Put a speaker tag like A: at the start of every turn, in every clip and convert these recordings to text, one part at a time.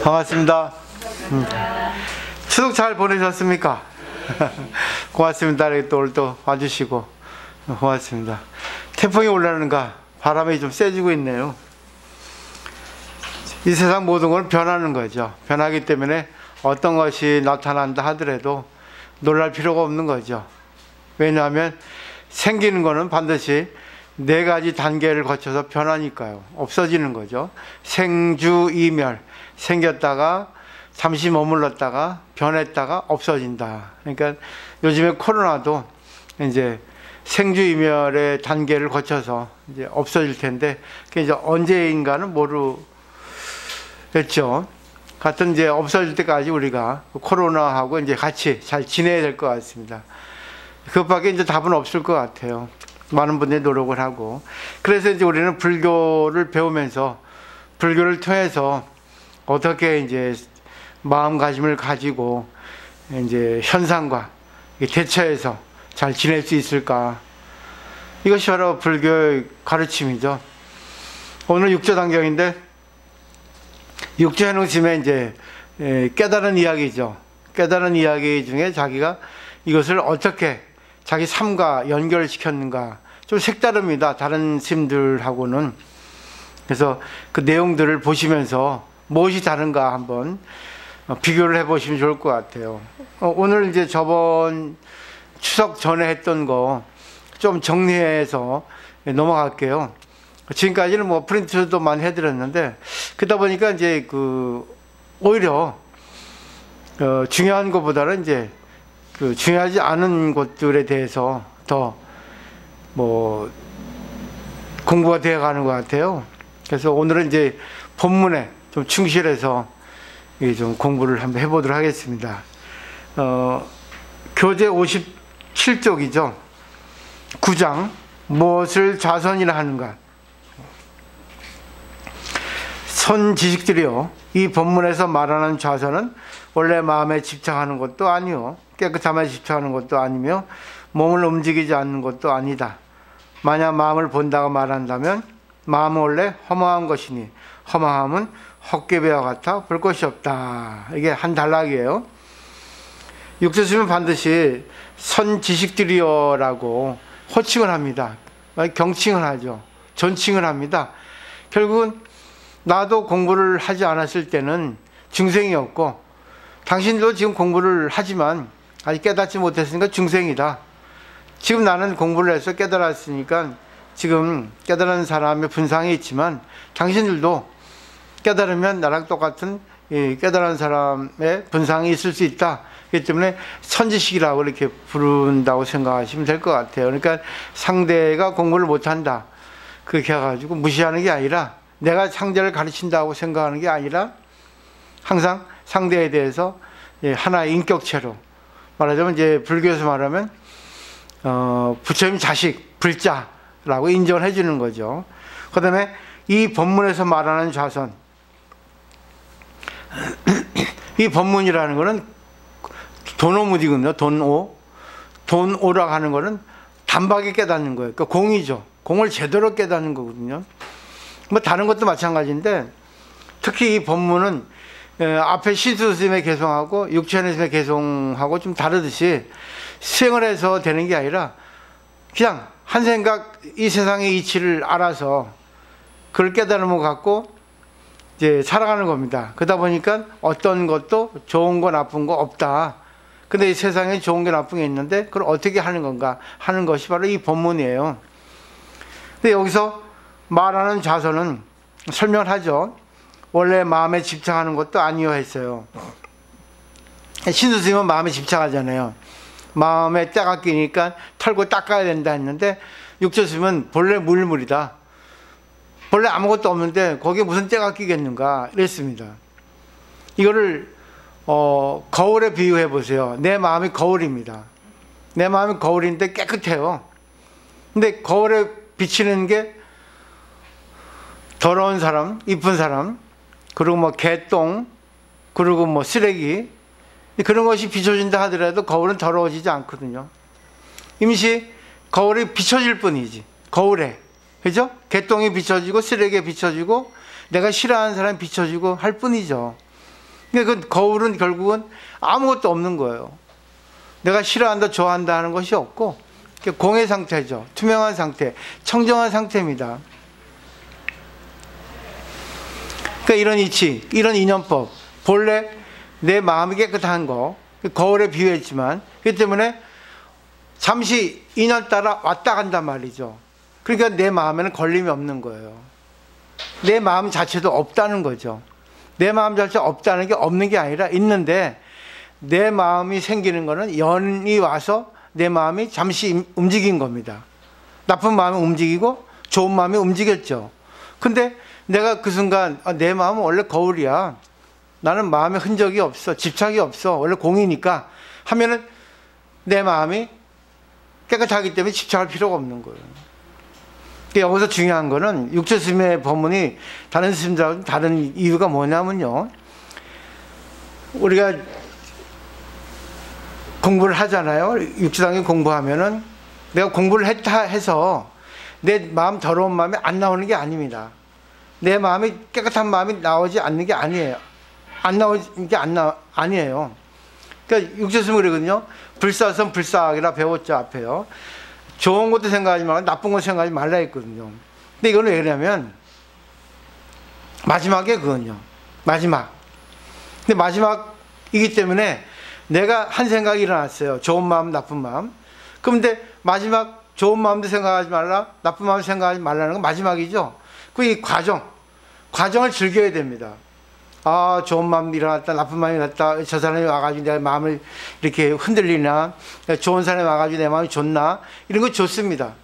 A: 반갑습니다. 추석 잘 보내셨습니까? 고맙습니다. 또 오늘 또 와주시고 고맙습니다. 태풍이 올라오는가 바람이 좀 세지고 있네요. 이 세상 모든 걸 변하는 거죠. 변하기 때문에 어떤 것이 나타난다 하더라도 놀랄 필요가 없는 거죠. 왜냐하면 생기는 거는 반드시 4가지 단계를 거쳐서 변하니까요. 없어지는 거죠. 생주이멸, 생겼다가 잠시 머물렀다가 변했다가 없어진다. 그러니까 요즘에 코로나도 이제 생주이멸의 단계를 거쳐서 이제 없어질 텐데, 그게 이제 언제인가는 모르겠죠. 하여튼 이제 없어질 때까지 우리가 코로나하고 이제 같이 잘 지내야 될 것 같습니다. 그것밖에 이제 답은 없을 것 같아요. 많은 분들이 노력을 하고. 그래서 이제 우리는 불교를 배우면서 불교를 통해서 어떻게 이제 마음가짐을 가지고 이제 현상과 대처해서 잘 지낼 수 있을까. 이것이 바로 불교의 가르침이죠. 오늘 육조단경인데, 육조해놓으시면 이제 깨달은 이야기죠. 깨달은 이야기 중에 자기가 이것을 어떻게 자기 삶과 연결시켰는가. 좀 색다릅니다. 다른 스님들하고는. 그래서 그 내용들을 보시면서 무엇이 다른가 한번 비교를 해보시면 좋을 것 같아요. 오늘 이제 저번 추석 전에 했던 거 좀 정리해서 넘어갈게요. 지금까지는 뭐 프린트도 많이 해드렸는데, 그러다 보니까 이제 오히려 중요한 것보다는 이제 중요하지 않은 것들에 대해서 더 공부가 되어 가는 것 같아요. 그래서 오늘은 이제 본문에 좀 충실해서 좀 공부를 한번 해보도록 하겠습니다. 교재 57쪽이죠. 9장, 무엇을 좌선이라 하는가. 선지식들이요, 이 본문에서 말하는 좌선은 원래 마음에 집착하는 것도 아니요, 깨끗함에 집착하는 것도 아니며 몸을 움직이지 않는 것도 아니다. 만약 마음을 본다고 말한다면 마음은 원래 허망한 것이니 허망함은 헛개배와 같아 볼 것이 없다. 이게 한 단락이에요. 육조스님은 반드시 선지식들이여라고 호칭을 합니다. 경칭을 하죠. 존칭을 합니다. 결국은 나도 공부를 하지 않았을 때는 중생이었고, 당신도 지금 공부를 하지만 아직 깨닫지 못했으니까 중생이다. 지금 나는 공부를 해서 깨달았으니까 지금 깨달은 사람의 분상이 있지만, 당신들도 깨달으면 나랑 똑같은 깨달은 사람의 분상이 있을 수 있다. 그렇기 때문에 선지식이라고 이렇게 부른다고 생각하시면 될 것 같아요. 그러니까 상대가 공부를 못한다, 그렇게 해가지고 무시하는 게 아니라, 내가 상대를 가르친다고 생각하는 게 아니라 항상 상대에 대해서 하나의 인격체로, 말하자면 이제 불교에서 말하면 부처님 자식, 불자라고 인정을 해주는 거죠. 그 다음에 이 본문에서 말하는 좌선, 이 본문이라는 거는 돈오문이거든요. 돈오라고 하는 거는 단박에 깨닫는 거예요. 그러니까 공이죠. 공을 제대로 깨닫는 거거든요. 뭐 다른 것도 마찬가지인데, 특히 이 본문은 앞에 신수스님의 개송하고 육체스님의 개송하고 좀 다르듯이 수행을 해서 되는 게 아니라 그냥 한 생각, 이 세상의 이치를 알아서 그걸 깨달음을 갖고 이제 살아가는 겁니다. 그러다 보니까 어떤 것도 좋은 거 나쁜 거 없다. 근데 이 세상에 좋은 게 나쁜 게 있는데 그걸 어떻게 하는 건가 하는 것이 바로 이 본문이에요. 근데 여기서 말하는 좌선은 설명을 하죠. 원래 마음에 집착하는 것도 아니요 했어요. 신수스님은 마음에 집착하잖아요. 마음에 때가 끼니까 털고 닦아야 된다 했는데, 육조스님은 본래 물물이다. 본래 아무것도 없는데 거기에 무슨 때가 끼겠는가 이랬습니다. 이거를 거울에 비유해 보세요. 내 마음이 거울입니다. 내 마음이 거울인데 깨끗해요. 근데 거울에 비치는 게 더러운 사람, 이쁜 사람, 그리고 뭐 개똥, 그리고 뭐 쓰레기, 그런 것이 비춰진다 하더라도 거울은 더러워지지 않거든요. 임시 거울이 비춰질 뿐이지. 거울에, 그죠? 개똥이 비춰지고 쓰레기에 비춰지고 내가 싫어하는 사람이 비춰지고 할 뿐이죠. 그러니까 그 거울은 결국은 아무것도 없는 거예요. 내가 싫어한다, 좋아한다 하는 것이 없고, 공의 상태죠. 투명한 상태, 청정한 상태입니다. 그러니까 이런 이치, 이런 인연법, 본래 내 마음이 깨끗한 거, 거울에 비유했지만, 그렇기 때문에 잠시 인연 따라 왔다 간단 말이죠. 그러니까 내 마음에는 걸림이 없는 거예요. 내 마음 자체도 없다는 거죠. 내 마음 자체가 없다는 게 없는 게 아니라 있는데, 내 마음이 생기는 거는 연이 와서 내 마음이 잠시 움직인 겁니다. 나쁜 마음이 움직이고 좋은 마음이 움직였죠. 근데 내가 그 순간 내 마음은 원래 거울이야. 나는 마음에 흔적이 없어. 집착이 없어. 원래 공이니까 하면은 내 마음이 깨끗하기 때문에 집착할 필요가 없는 거예요. 여기서 중요한 거는 육체 스님의 법문이 다른 스님들하고 다른 이유가 뭐냐면요. 우리가 공부를 하잖아요. 육체당에 공부하면은 내가 공부를 했다 해서 내 마음 더러운 마음이 안 나오는 게 아닙니다. 내 마음이 깨끗한 마음이 나오지 않는 게 아니에요. 안 나오는 게 아니에요. 그러니까 육체스님은 그러거든요. 불사선 불사학이라 배웠죠, 앞에요. 좋은 것도 생각하지 말고 나쁜 것 생각하지 말라 했거든요. 근데 이거는 왜 그러냐면 마지막에 그건요. 마지막. 근데 마지막이기 때문에 내가 한 생각이 일어났어요. 좋은 마음, 나쁜 마음. 그런데 마지막 좋은 마음도 생각하지 말라, 나쁜 마음도 생각하지 말라는 건 마지막이죠. 그 이 과정을 즐겨야 됩니다. 아, 좋은 마음이 일어났다, 나쁜 마음이 일어났다. 저 사람이 와가지고 내 마음을 이렇게 흔들리나, 좋은 사람이 와가지고 내 마음이 좋나, 이런 거 좋습니다.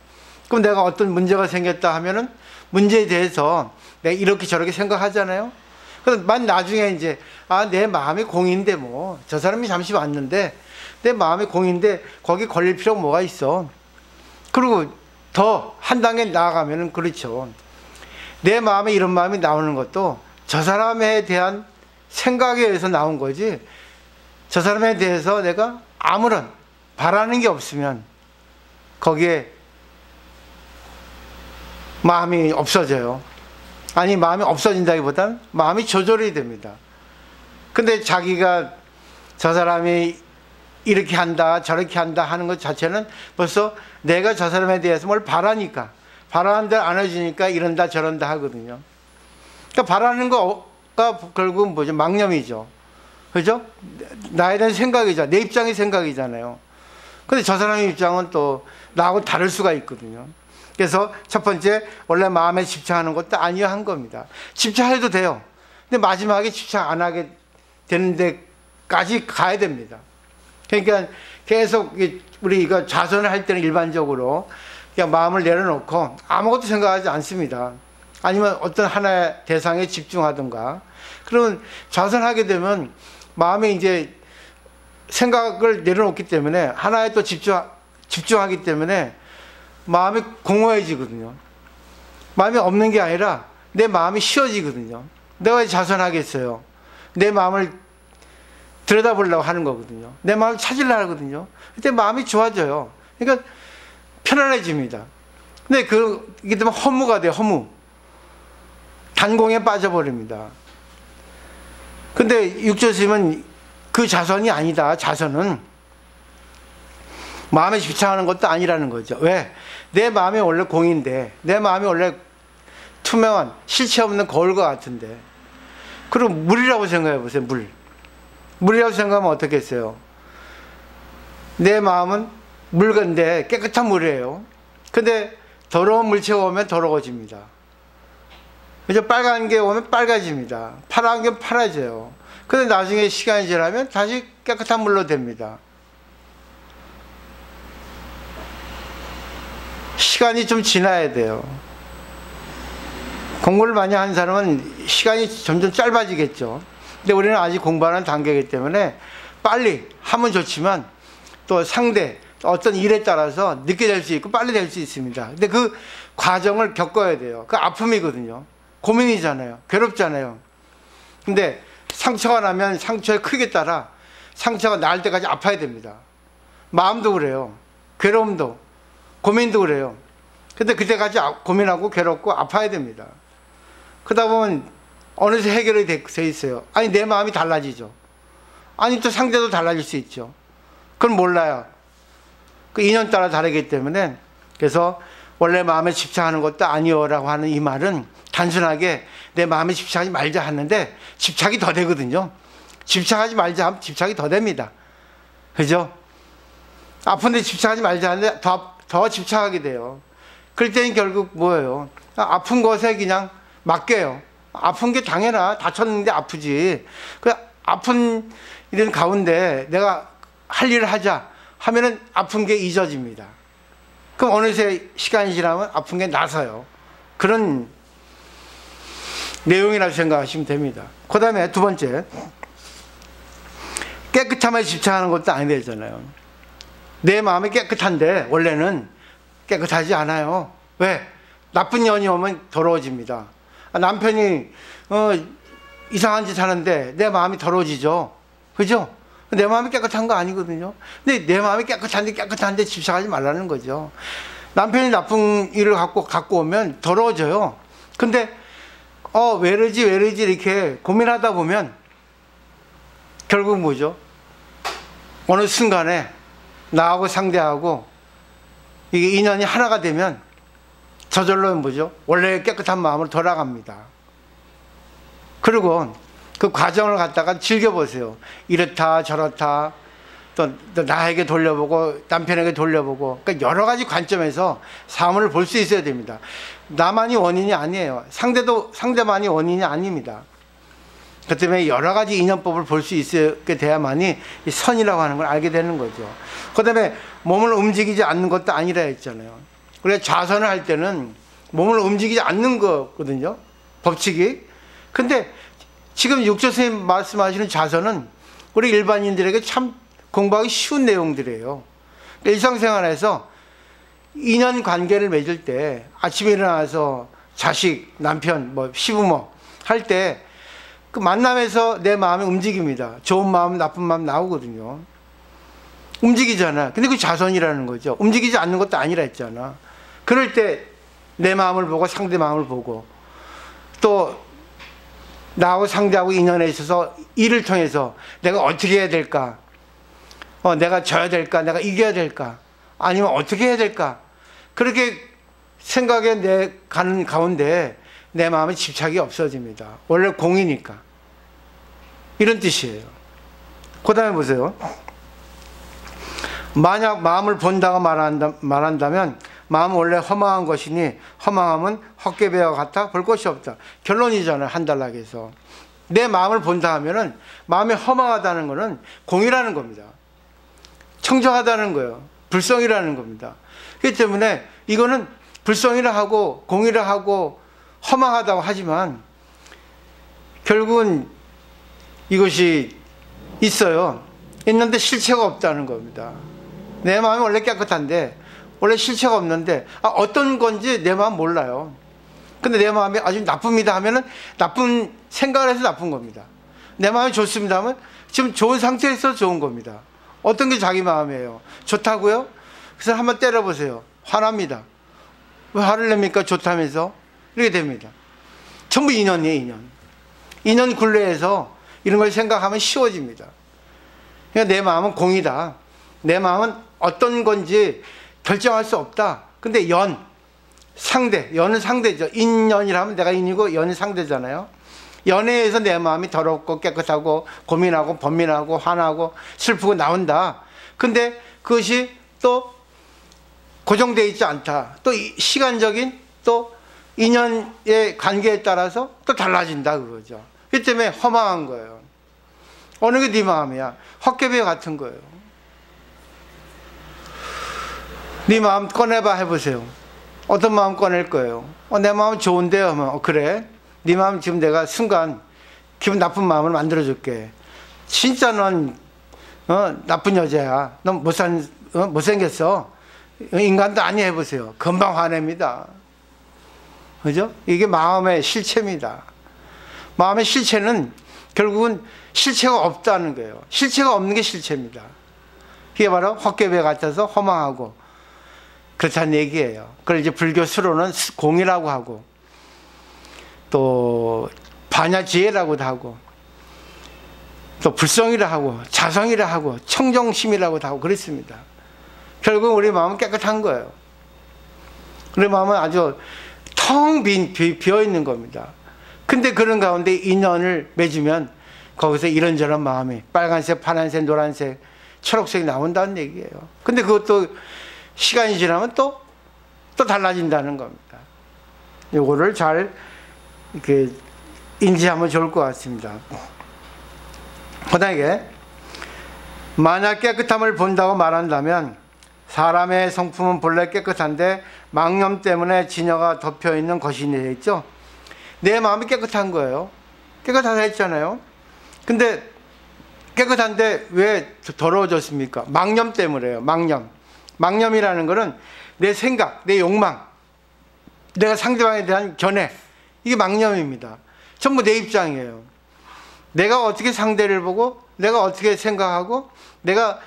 A: 그럼 내가 어떤 문제가 생겼다 하면은 문제에 대해서 내가 이렇게 저렇게 생각하잖아요. 그만 나중에 이제 내 마음이 공인데 뭐 저 사람이 잠시 왔는데 내 마음이 공인데 거기 걸릴 필요가 뭐가 있어. 그리고 더 한 단계 나아가면은 그렇죠. 내 마음에 이런 마음이 나오는 것도 저 사람에 대한 생각에 의해서 나온 거지, 저 사람에 대해서 내가 아무런 바라는 게 없으면 거기에 마음이 없어져요. 아니, 마음이 없어진다기보다는 마음이 조절이 됩니다. 근데 자기가 저 사람이 이렇게 한다 저렇게 한다 하는 것 자체는 벌써 내가 저 사람에 대해서 뭘 바라니까, 바라는 대로 안 해주니까 이런다 저런다 하거든요. 그러니까 바라는 거가 결국은 뭐죠? 망념이죠. 그죠? 나에 대한 생각이죠. 내 입장의 생각이잖아요. 근데 저 사람의 입장은 또 나하고 다를 수가 있거든요. 그래서 첫 번째, 원래 마음에 집착하는 것도 아니야 한 겁니다. 집착해도 돼요. 근데 마지막에 집착 안 하게 되는 데까지 가야 됩니다. 그러니까 계속 우리가 좌선을 할 때는 일반적으로 그냥 마음을 내려놓고 아무것도 생각하지 않습니다. 아니면 어떤 하나의 대상에 집중하든가. 그러면 좌선하게 되면 마음에 이제 생각을 내려놓기 때문에 하나에 또 집중하기 때문에 마음이 공허해지거든요. 마음이 없는 게 아니라 내 마음이 쉬워지거든요. 내가 왜 좌선하겠어요? 내 마음을 들여다보려고 하는 거거든요. 내 마음을 찾으려고 하거든요. 그때 마음이 좋아져요. 그러니까 편안해집니다. 근데 이게 되면 허무가 돼요. 허무. 단공에 빠져버립니다. 근데 육조스님은 그 자선이 아니다. 자선은 마음에 집착하는 것도 아니라는 거죠. 왜? 내 마음이 원래 공인데, 내 마음이 원래 투명한 실체 없는 거울과 같은데, 그럼 물이라고 생각해 보세요. 물이라고 생각하면 어떻겠어요? 내 마음은 물건데 깨끗한 물이에요. 근데 더러운 물체가 오면 더러워집니다. 그죠? 빨간 게 오면 빨개집니다. 파란 게 파래져요. 근데 나중에 시간이 지나면 다시 깨끗한 물로 됩니다. 시간이 좀 지나야 돼요. 공부를 많이 하는 사람은 시간이 점점 짧아지겠죠. 근데 우리는 아직 공부하는 단계이기 때문에 빨리 하면 좋지만 또 상대, 어떤 일에 따라서 늦게 될 수 있고 빨리 될 수 있습니다. 근데 그 과정을 겪어야 돼요. 그 아픔이거든요. 고민이잖아요. 괴롭잖아요. 근데 상처가 나면 상처의 크기에 따라 상처가 나을 때까지 아파야 됩니다. 마음도 그래요. 괴로움도, 고민도 그래요. 근데 그때까지 고민하고 괴롭고 아파야 됩니다. 그러다 보면 어느새 해결이 돼 있어요. 아니 내 마음이 달라지죠. 아니 또 상대도 달라질 수 있죠. 그건 몰라요. 그 인연 따라 다르기 때문에. 그래서 원래 마음에 집착하는 것도 아니오라고 하는 이 말은 단순하게 내 마음에 집착하지 말자 하는데 집착이 더 되거든요. 집착하지 말자 하면 집착이 더 됩니다. 그죠? 아픈데 집착하지 말자 하는데 더 집착하게 돼요. 그럴 때는 결국 뭐예요? 아픈 것에 그냥 맡겨요. 아픈 게 당연하. 다쳤는데 아프지. 그 아픈 이런 가운데 내가 할 일을 하자 하면은 아픈 게 잊어집니다. 그럼 어느새 시간이 지나면 아픈 게 나서요. 그런 내용이라고 생각하시면 됩니다. 그 다음에 두 번째, 깨끗함에 집착하는 것도 아니 되잖아요. 내 마음이 깨끗한데 원래는 깨끗하지 않아요. 왜? 나쁜 년이 오면 더러워집니다. 남편이 이상한 짓 하는데 내 마음이 더러워지죠. 그죠? 내 마음이 깨끗한 거 아니거든요. 근데 내 마음이 깨끗한데 집착하지 말라는 거죠. 남편이 나쁜 일을 갖고 오면 더러워져요. 근데 왜 이러지 이렇게 고민하다 보면 결국 뭐죠? 어느 순간에 나하고 상대하고 이게 인연이 하나가 되면 저절로 뭐죠? 원래 깨끗한 마음으로 돌아갑니다. 그리고 그 과정을 갖다가 즐겨보세요. 이렇다 저렇다 또 나에게 돌려보고 남편에게 돌려보고, 그러니까 여러 가지 관점에서 삶을 볼 수 있어야 됩니다. 나만이 원인이 아니에요. 상대만이 원인이 아닙니다. 그 때문에 여러 가지 인연법을 볼 수 있게 돼야만이 이 선이라고 하는 걸 알게 되는 거죠. 그 다음에 몸을 움직이지 않는 것도 아니라 했잖아요. 그래서 좌선을 할 때는 몸을 움직이지 않는 거거든요, 법칙이. 근데 지금 육조 선생님 말씀하시는 좌선은 우리 일반인들에게 참 공부하기 쉬운 내용들이에요. 일상생활에서 인연관계를 맺을 때 아침에 일어나서 자식, 남편, 시부모 할 때 그 만남에서 내 마음이 움직입니다. 좋은 마음, 나쁜 마음 나오거든요. 움직이잖아. 근데 그 좌선이라는 거죠. 움직이지 않는 것도 아니라 했잖아. 그럴 때 내 마음을 보고 상대 마음을 보고 또 나하고 상대하고 인연에 있어서 일을 통해서 내가 어떻게 해야 될까? 내가 져야 될까? 내가 이겨야 될까? 아니면 어떻게 해야 될까? 그렇게 생각에 가는 가운데 내 마음의 집착이 없어집니다. 원래 공이니까. 이런 뜻이에요. 그 다음에 보세요. 만약 마음을 본다고 말한다면 마음은 원래 허망한 것이니 허망함은 헛개배와 같아 볼 것이 없다. 결론이잖아요. 한달락에서. 내 마음을 본다 하면은 마음이 허망하다는 것은 공이라는 겁니다. 청정하다는 거예요. 불성이라는 겁니다. 그렇기 때문에 이거는 불성이라 하고 공이라 하고 허망하다고 하지만 결국은 이것이 있어요. 있는데 실체가 없다는 겁니다. 내 마음이 원래 깨끗한데 원래 실체가 없는데 어떤 건지 내 마음 몰라요. 근데 내 마음이 아주 나쁩니다 하면은 나쁜 생각을 해서 나쁜 겁니다. 내 마음이 좋습니다 하면 지금 좋은 상태에서 좋은 겁니다. 어떤 게 자기 마음이에요? 좋다고요? 그래서 한번 때려보세요. 화납니다. 왜 화를 냅니까? 좋다면서? 이렇게 됩니다. 전부 인연이에요, 인연. 인연 굴레에서 이런 걸 생각하면 쉬워집니다. 그러니까 내 마음은 공이다. 내 마음은 어떤 건지 결정할 수 없다. 근데 상대, 연은 상대죠. 인연이라면 내가 인이고 연이 상대잖아요. 연에 의해서 내 마음이 더럽고 깨끗하고 고민하고 번민하고 화나고 슬프고 나온다. 근데 그것이 또 고정되어 있지 않다. 또 시간적인 또 인연의 관계에 따라서 또 달라진다 그거죠. 그 때문에 허망한 거예요. 어느 게 네 마음이야? 헛개비 같은 거예요. 네 마음 꺼내봐 해보세요. 어떤 마음 꺼낼 거예요? 내 마음 좋은데요 하면 그래? 네 마음 지금 내가 순간 기분 나쁜 마음을 만들어줄게. 진짜 넌 나쁜 여자야. 넌 못생겼어. 인간도 아니 해보세요. 금방 화냅니다. 그죠? 이게 마음의 실체입니다. 마음의 실체는 결국은 실체가 없다는 거예요. 실체가 없는 게 실체입니다. 그게 바로 헛개배 같아서 허망하고 그렇다는 얘기예요. 그걸 이제 불교 수로는 공이라고 하고 또 반야지혜라고도 하고 또 불성이라 하고 자성이라 하고 청정심이라고도 하고 그랬습니다. 결국 우리 마음은 깨끗한 거예요. 우리 마음은 아주 텅 비어 있는 겁니다. 근데 그런 가운데 인연을 맺으면 거기서 이런저런 마음이 빨간색, 파란색, 노란색, 초록색이 나온다는 얘기예요. 근데 그것도 시간이 지나면 또 달라진다는 겁니다. 이거를 잘 이렇게 인지하면 좋을 것 같습니다. 만약에 만약 깨끗함을 본다고 말한다면 사람의 성품은 본래 깨끗한데 망념 때문에 진여가 덮여 있는 것이 되겠죠. 내 마음이 깨끗한 거예요. 깨끗하다 했잖아요. 근데 깨끗한데 왜 더러워졌습니까? 망념 때문에요. 망념이라는 것은 내 생각, 내 욕망, 내가 상대방에 대한 견해, 이게 망념입니다. 전부 내 입장이에요. 내가 어떻게 상대를 보고 내가 어떻게 생각하고 내가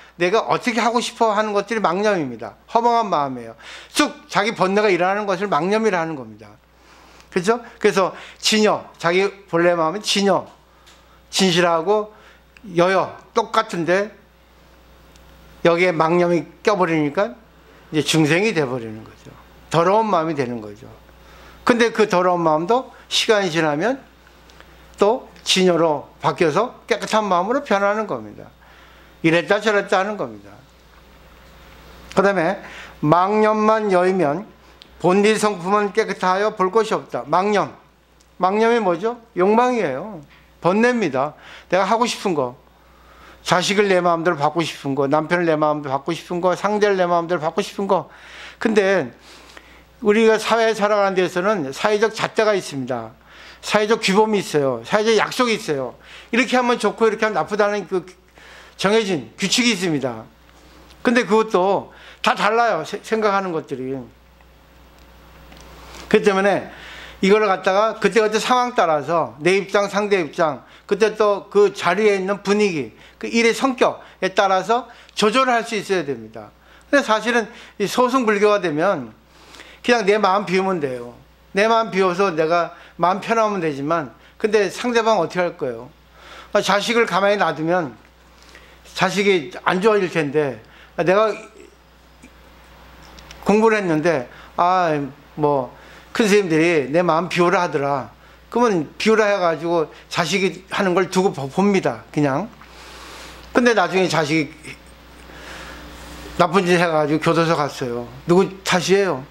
A: 어떻게 하고 싶어 하는 것들이 망념입니다. 허망한 마음이에요. 쑥 자기 번뇌가 일어나는 것을 망념이라는 겁니다. 그렇죠? 그래서 진여, 자기 본래 마음은 진여, 진실하고 여여 똑같은데 여기에 망념이 껴버리니까 이제 중생이 돼버리는 거죠. 더러운 마음이 되는 거죠. 근데 그 더러운 마음도 시간이 지나면 또 진여로 바뀌어서 깨끗한 마음으로 변하는 겁니다. 이랬다 저랬다 하는 겁니다. 그 다음에 망념만 여이면 본디 성품은 깨끗하여 볼 것이 없다. 망념이 뭐죠? 욕망이에요. 번뇌입니다. 내가 하고 싶은 거, 자식을 내 마음대로 받고 싶은 거, 남편을 내 마음대로 받고 싶은 거, 상대를 내 마음대로 받고 싶은 거. 근데 우리가 사회에 살아가는 데서는 사회적 잣대가 있습니다. 사회적 규범이 있어요. 사회적 약속이 있어요. 이렇게 하면 좋고 이렇게 하면 나쁘다는 그 정해진 규칙이 있습니다. 근데 그것도 다 달라요. 생각하는 것들이. 그렇기 때문에 이걸 갖다가 그때그때 상황 따라서 내 입장, 상대 입장, 그때 또 그 자리에 있는 분위기, 그 일의 성격에 따라서 조절을 할 수 있어야 됩니다. 근데 사실은 이 소승불교가 되면 그냥 내 마음 비우면 돼요. 내 마음 비워서 내가 마음 편하면 되지만, 근데 상대방 어떻게 할 거예요? 자식을 가만히 놔두면 자식이 안 좋아질 텐데, 내가 공부를 했는데 큰 선생님들이 내 마음 비우라 하더라. 그러면 비우라 해가지고 자식이 하는 걸 두고 봅니다. 그냥. 근데 나중에 자식이 나쁜 짓 해가지고 교도소 갔어요. 누구 탓이에요?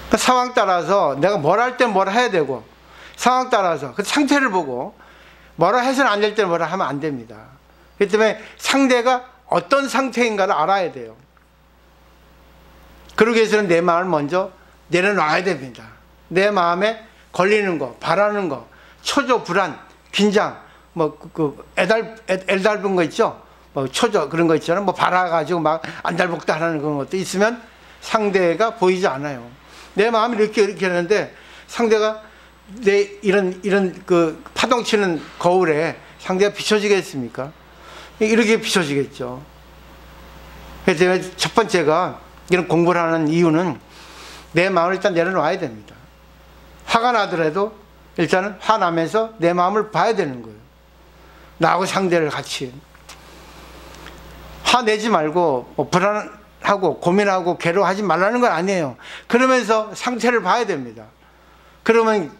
A: 그 상황 따라서 내가 뭘 할 때 뭐라 해야 되고, 상황 따라서 그 상태를 보고 뭐라 해서는 안 될 때 뭐라 하면 안 됩니다. 그렇기 때문에 상대가 어떤 상태인가를 알아야 돼요. 그러기 위해서는 내 마음을 먼저 내려놔야 됩니다. 내 마음에 걸리는 거, 바라는 거, 초조, 불안, 긴장, 애달픈 거 있죠? 초조, 그런 거 있잖아요. 바라가지고 막 안달복달 하는 그런 것도 있으면 상대가 보이지 않아요. 내 마음이 이렇게 하는데 상대가 내 이런 그 파동치는 거울에 상대가 비춰지겠습니까? 이렇게 비춰지겠죠. 그래서 첫 번째가 이런 공부를 하는 이유는 내 마음을 일단 내려놔야 됩니다. 화가 나더라도 일단은 화나면서 내 마음을 봐야 되는 거예요. 나하고 상대를 같이. 화내지 말고 불안하고 고민하고 괴로워하지 말라는 건 아니에요. 그러면서 상태를 봐야 됩니다. 그러면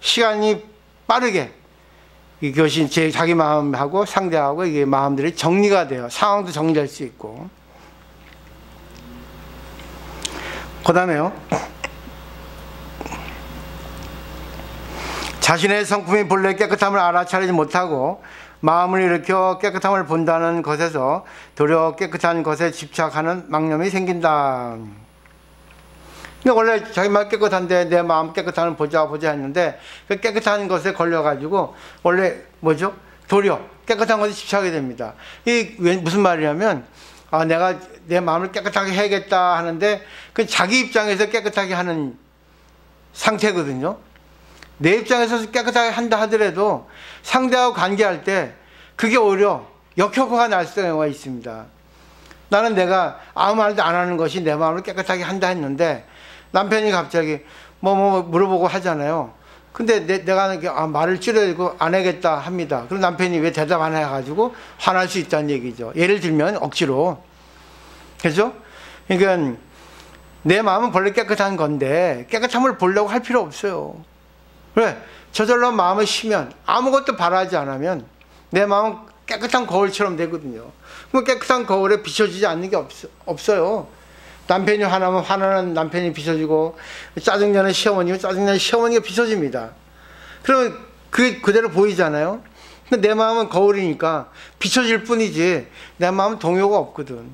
A: 시간이 빠르게 이것이 자기 마음하고 상대하고 이게 마음들이 정리가 돼요. 상황도 정리될 수 있고. 그 다음에요, 자신의 성품이 본래 깨끗함을 알아차리지 못하고 마음을 일으켜 깨끗함을 본다는 것에서 도리어 깨끗한 것에 집착하는 망념이 생긴다. 근데 원래 자기 마음 깨끗한데 내 마음 깨끗함을 보자 했는데 그 깨끗한 것에 걸려가지고 원래 뭐죠? 도리어 깨끗한 것에 집착하게 됩니다. 이게 무슨 말이냐면, 내가 내 마음을 깨끗하게 해야겠다 하는데 그 자기 입장에서 깨끗하게 하는 상태거든요. 내 입장에서 깨끗하게 한다 하더라도 상대하고 관계할 때 그게 오히려 역효과가 날 수가 있습니다. 나는 내가 아무 말도 안 하는 것이 내 마음을 깨끗하게 한다 했는데 남편이 갑자기 뭐 물어보고 하잖아요. 근데 내가 말을 줄여고 안 하겠다 합니다. 그럼 남편이 왜 대답 안 해가지고 화날 수 있다는 얘기죠. 예를 들면 억지로. 그죠? 그러니까 내 마음은 본래 깨끗한 건데 깨끗함을 보려고 할 필요 없어요. 왜? 저절로 마음을 쉬면 아무것도 바라지 않으면 내 마음은 깨끗한 거울처럼 되거든요. 그럼 깨끗한 거울에 비춰지지 않는 게 없어요. 남편이 화나면 화나는 남편이 비춰지고, 짜증나는 시어머니면 짜증나는 시어머니가 비춰집니다. 그러면 그게 그대로 보이잖아요. 근데 내 마음은 거울이니까 비춰질 뿐이지 내 마음은 동요가 없거든.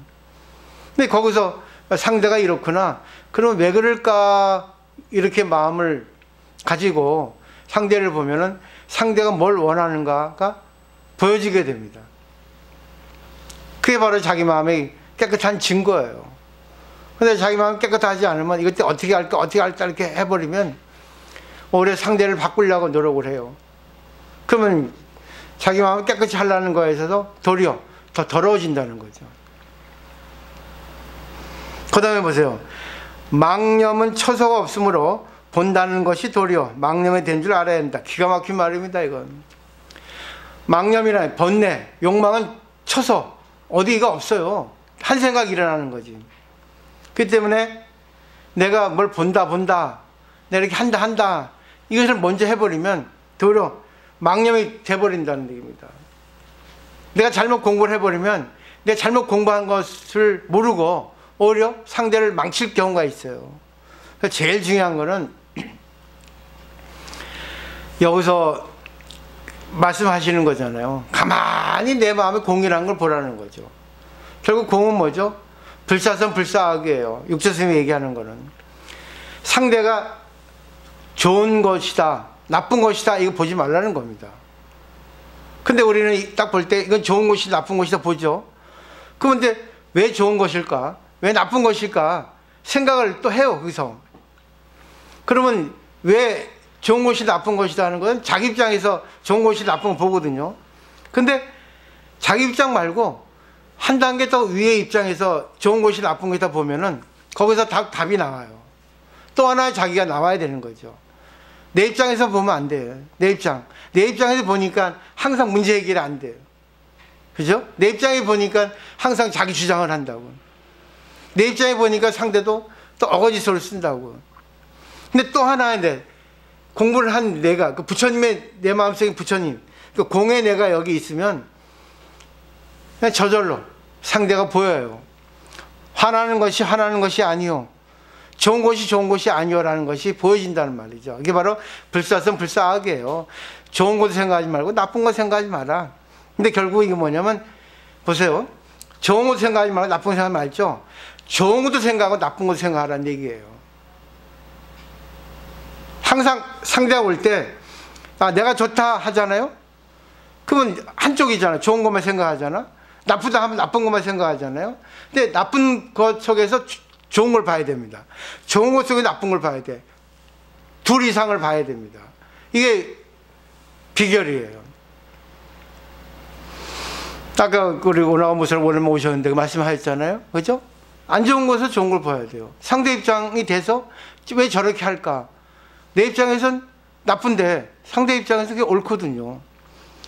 A: 근데 거기서 상대가 이렇구나, 그러면 왜 그럴까, 이렇게 마음을 가지고 상대를 보면은 상대가 뭘 원하는가가 보여지게 됩니다. 그게 바로 자기 마음의 깨끗한 증거예요. 근데 자기 마음 깨끗하지 않으면 이것 때 어떻게 할까 이렇게 해버리면 오히려 상대를 바꾸려고 노력을 해요. 그러면 자기 마음을 깨끗이 하려는 거에 있어서 도리어 더 더러워진다는 거죠. 그 다음에 보세요. 망념은 처소가 없으므로 본다는 것이 도리어 망념이 된 줄 알아야 한다. 기가 막힌 말입니다, 이건. 망념이란 번뇌, 욕망은 처소, 어디가 없어요. 한 생각이 일어나는 거지. 그렇기 때문에 내가 뭘 본다, 내가 이렇게 한다, 이것을 먼저 해버리면 도리어 망념이 돼버린다는 얘기입니다. 내가 잘못 공부를 해버리면 내가 잘못 공부한 것을 모르고 오히려 상대를 망칠 경우가 있어요. 그래서 제일 중요한 거는 여기서 말씀하시는 거잖아요. 가만히 내 마음에 공이라는 걸 보라는 거죠. 결국 공은 뭐죠? 불사선 불사악이에요. 육조스님이 얘기하는 거는 상대가 좋은 것이다, 나쁜 것이다, 이거 보지 말라는 겁니다. 근데 우리는 딱 볼 때 이건 좋은 것이다, 나쁜 것이다 보죠. 그런데 왜 좋은 것일까, 왜 나쁜 것일까 생각을 또 해요. 거기서 그러면 왜 좋은 것이 나쁜 것이다 하는 건 자기 입장에서 좋은 것이 나쁜 거 보거든요. 근데 자기 입장 말고 한 단계 더 위의 입장에서 좋은 것이 나쁜 것이다 보면은 거기서 답이 나와요. 또 하나 자기가 나와야 되는 거죠. 내 입장에서 보면 안 돼요. 내 입장에서 보니까 항상 문제 해결이 안 돼요. 그죠? 내 입장에 보니까 항상 자기 주장을 한다고. 내 입장에 보니까 상대도 또 어거지소를 쓴다고. 근데 또 하나인데 공부를 한 내가, 그 부처님의, 내 마음속에 부처님, 그 공의 내가 여기 있으면 그냥 저절로 상대가 보여요. 화나는 것이 아니요, 좋은 것이 아니요라는 것이 보여진다는 말이죠. 이게 바로 불사선 불사악이에요. 좋은 것도 생각하지 말고 나쁜 거 생각하지 마라. 근데 결국 이게 뭐냐면, 보세요. 좋은 것도 생각하지 말고 나쁜 거 생각하지 말죠. 좋은 것도 생각하고 나쁜 것도 생각하라는 얘기예요. 항상 상대가 올 때, 내가 좋다 하잖아요? 그러면 한쪽이잖아. 좋은 것만 생각하잖아. 나쁘다 하면 나쁜 것만 생각하잖아요. 근데 나쁜 것 속에서 좋은 걸 봐야 됩니다. 좋은 것 속에 나쁜 걸 봐야 돼. 둘 이상을 봐야 됩니다. 이게 비결이에요. 아까 우리 오나가 모습을 오늘 오셨는데 말씀하셨잖아요. 그죠? 안 좋은 것은 좋은 걸 봐야 돼요. 상대 입장이 돼서 왜 저렇게 할까? 내 입장에선 나쁜데 상대 입장에서 그게 옳거든요.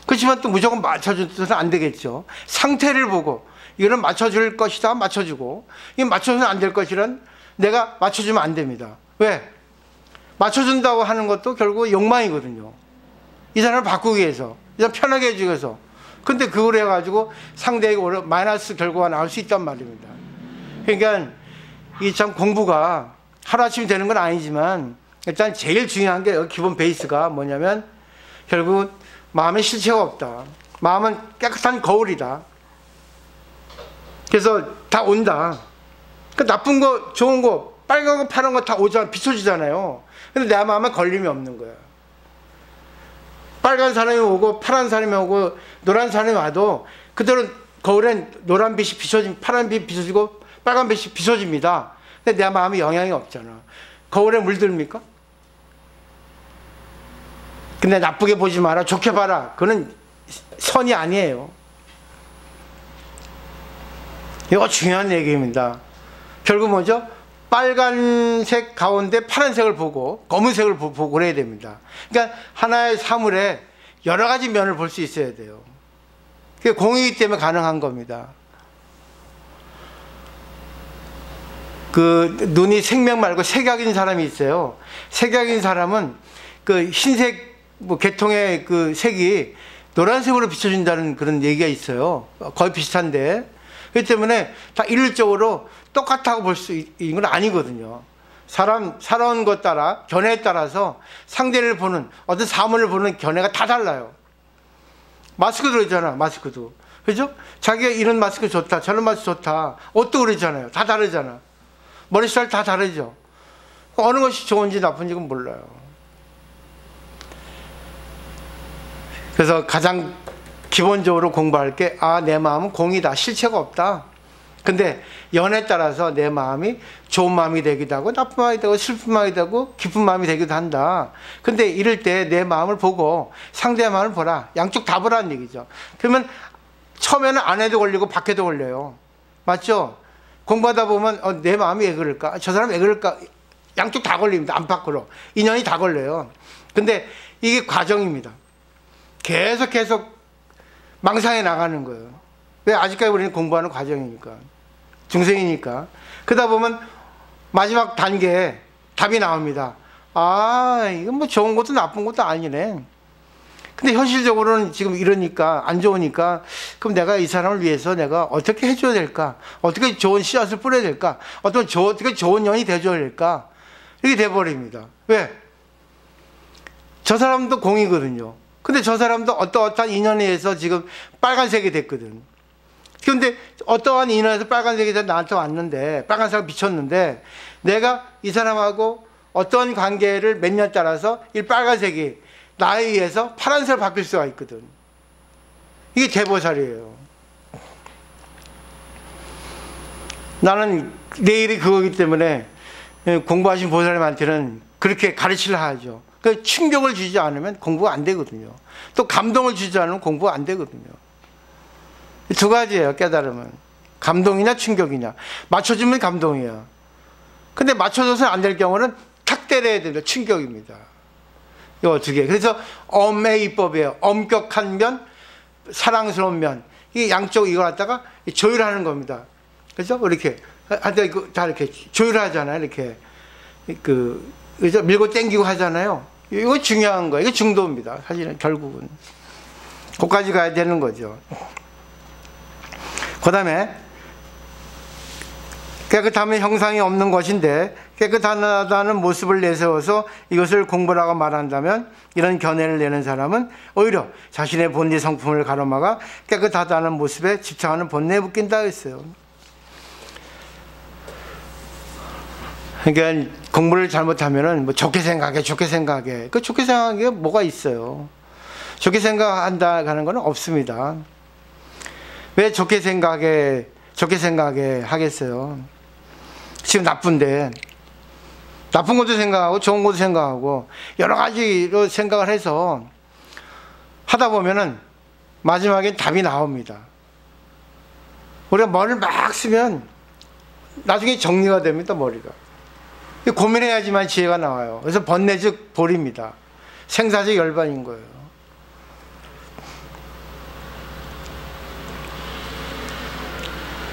A: 그렇지만 또 무조건 맞춰줘서는 안 되겠죠. 상태를 보고 이거는 맞춰줄 것이다, 맞춰주고, 이건 맞춰서는 안 될 것이란 내가 맞춰주면 안 됩니다. 왜? 맞춰준다고 하는 것도 결국 욕망이거든요. 이 사람을 바꾸기 위해서, 이 사람 편하게 해주기 위해서. 근데 그걸 해가지고 상대에게 마이너스 결과가 나올 수 있단 말입니다. 그러니까 이 참 공부가 하루아침에 되는 건 아니지만 일단 제일 중요한 게 기본 베이스가 뭐냐면 결국 마음에 실체가 없다. 마음은 깨끗한 거울이다. 그래서 다 온다. 그러니까 나쁜 거, 좋은 거, 빨간 거, 파란 거 다 오잖아. 비춰지잖아요. 근데 내 마음에 걸림이 없는 거야. 빨간 사람이 오고 파란 사람이 오고 노란 사람이 와도 그들은 거울엔 노란 빛이 비춰지고 파란 빛이 비춰지고 빨간 빛이 비춰집니다. 근데 내 마음에 영향이 없잖아. 거울에 물듭니까? 근데 나쁘게 보지 마라, 좋게 봐라. 그건 선이 아니에요. 이거 중요한 얘기입니다. 결국 뭐죠? 빨간색 가운데 파란색을 보고 검은색을 보고 그래야 됩니다. 그러니까 하나의 사물에 여러 가지 면을 볼 수 있어야 돼요. 그게 공이기 때문에 가능한 겁니다. 그 눈이 생명 말고 색약인 사람이 있어요. 색약인 사람은 그 흰색 뭐 계통의 그 색이 노란색으로 비춰진다는 그런 얘기가 있어요. 거의 비슷한데. 그렇기 때문에 다 일률적으로 똑같다고 볼 수 있는 건 아니거든요. 살아온 것 따라, 견해에 따라서 상대를 보는, 어떤 사물을 보는 견해가 다 달라요. 마스크도 그러잖아, 마스크도. 그죠? 자기가 이런 마스크 좋다, 저런 마스크 좋다. 옷도 그러잖아요. 다 다르잖아. 머리 스타일 다 다르죠. 어느 것이 좋은지 나쁜지 몰라요. 그래서 가장 기본적으로 공부할 게, 내 마음은 공이다. 실체가 없다. 근데 연에 따라서 내 마음이 좋은 마음이 되기도 하고 나쁜 마음이 되고 슬픈 마음이 되고 기쁜 마음이 되기도 한다. 근데 이럴 때 내 마음을 보고 상대의 마음을 보라. 양쪽 다 보라는 얘기죠. 그러면 처음에는 안에도 걸리고 밖에도 걸려요. 맞죠? 공부하다 보면 내 마음이 왜 그럴까? 저 사람 왜 그럴까? 양쪽 다 걸립니다. 안팎으로. 인연이 다 걸려요. 근데 이게 과정입니다. 계속 망상해 나가는 거예요. 왜? 아직까지 우리는 공부하는 과정이니까. 중생이니까. 그러다 보면 마지막 단계에 답이 나옵니다. 이건 뭐 좋은 것도 나쁜 것도 아니네. 근데 현실적으로는 지금 이러니까, 안 좋으니까, 그럼 내가 이 사람을 위해서 내가 어떻게 해줘야 될까? 어떻게 좋은 씨앗을 뿌려야 될까? 어떻게 좋은 년이 돼줘야 될까? 이렇게 돼버립니다. 왜? 저 사람도 공이거든요. 근데 저 사람도 어떠한 인연에 의해서 지금 빨간색이 됐거든. 그런데 어떠한 인연에서 빨간색이 돼서 나한테 왔는데, 빨간색을 비췄는데, 내가 이 사람하고 어떠한 관계를 몇 년 따라서 이 빨간색이 나에 의해서 파란색으로 바뀔 수가 있거든. 이게 대보살이에요. 나는 내일이 그거기 때문에 공부하신 보살님한테는 그렇게 가르치려 하죠. 그 충격을 주지 않으면 공부가 안 되거든요. 또 감동을 주지 않으면 공부가 안 되거든요. 두 가지예요, 깨달음은. 감동이냐 충격이냐. 맞춰주면 감동이에요. 근데 맞춰줘서 안 될 경우는 탁 때려야 됩니다. 충격입니다. 이거 어떻게. 그래서 엄의 이법이에요. 엄격한 면, 사랑스러운 면. 이 양쪽 이거 갖다가 조율하는 겁니다. 그죠? 이렇게. 이거 다 이렇게 조율하잖아요. 이렇게. 그죠? 밀고 땡기고 하잖아요. 이거 중요한 거예요. 이거 중도입니다. 사실은 결국은. 거기까지 가야 되는 거죠. 그 다음에 깨끗함의 형상이 없는 것인데 깨끗하다는 모습을 내세워서 이것을 공부라고 말한다면 이런 견해를 내는 사람은 오히려 자신의 본래 성품을 가로막아 깨끗하다는 모습에 집착하는 본내에 묶인다 했어요. 그러니까 공부를 잘못하면은 뭐 좋게 생각해. 그 좋게 생각한 게 뭐가 있어요? 좋게 생각한다는 건 없습니다. 왜 좋게 생각해 하겠어요? 지금 나쁜데. 나쁜 것도 생각하고 좋은 것도 생각하고 여러 가지로 생각을 해서 하다 보면은 마지막엔 답이 나옵니다. 우리가 머리를 막 쓰면 나중에 정리가 됩니다, 머리가. 고민해야지만 지혜가 나와요. 그래서 번뇌즉 볼입니다. 생사적 열반인 거예요.